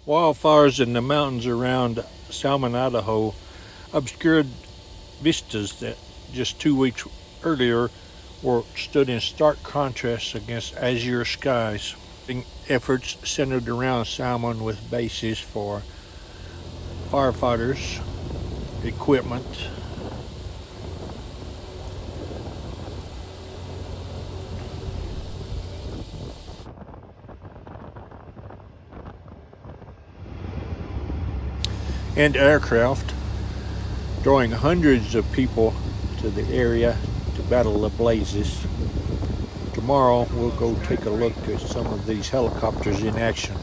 Wildfires in the mountains around Salmon, Idaho obscured vistas that just 2 weeks earlier stood in stark contrast against azure skies. Efforts centered around Salmon with bases for firefighters, equipment, and aircraft, drawing hundreds of people to the area to battle the blazes. Tomorrow we'll go take a look at some of these helicopters in action.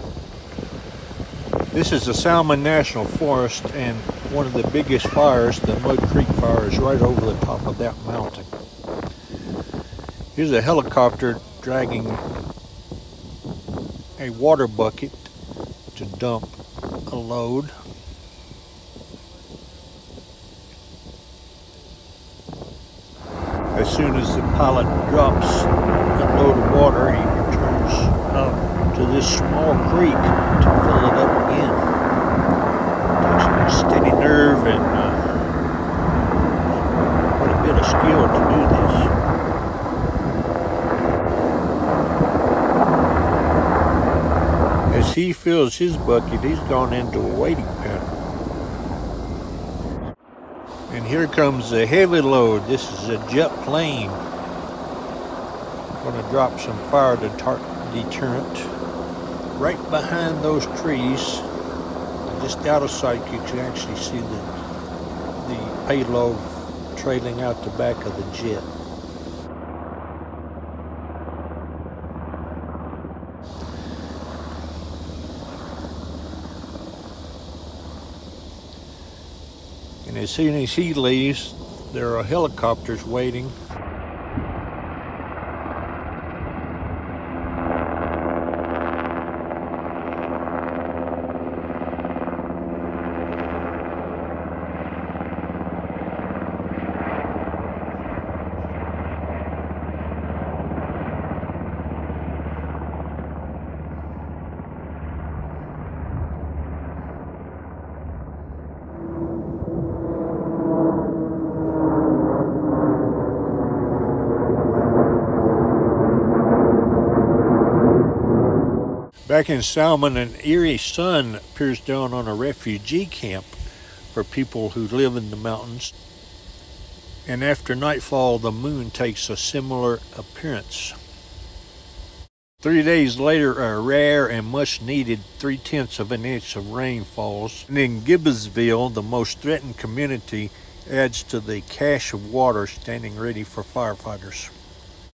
This is the Salmon National Forest, and one of the biggest fires, the Mud Creek fire, is right over the top of that mountain. Here's a helicopter dragging a water bucket to dump a load. As soon as the pilot drops a load of water, he returns up to this small creek to fill it up again. It takes a steady nerve and quite a bit of skill to do this. As he fills his bucket, he's gone into a waiting pattern. And here comes a heavy load. This is a jet plane. Going to drop some fire deterrent right behind those trees. Just out of sight, you can actually see the payload trailing out the back of the jet. And as soon as he leaves, there are helicopters waiting. Back in Salmon, an eerie sun peers down on a refugee camp for people who live in the mountains. And after nightfall, the moon takes a similar appearance. 3 days later, a rare and much needed 3/10 of an inch of rain falls. And in Gibbsville, the most threatened community, adds to the cache of water standing ready for firefighters.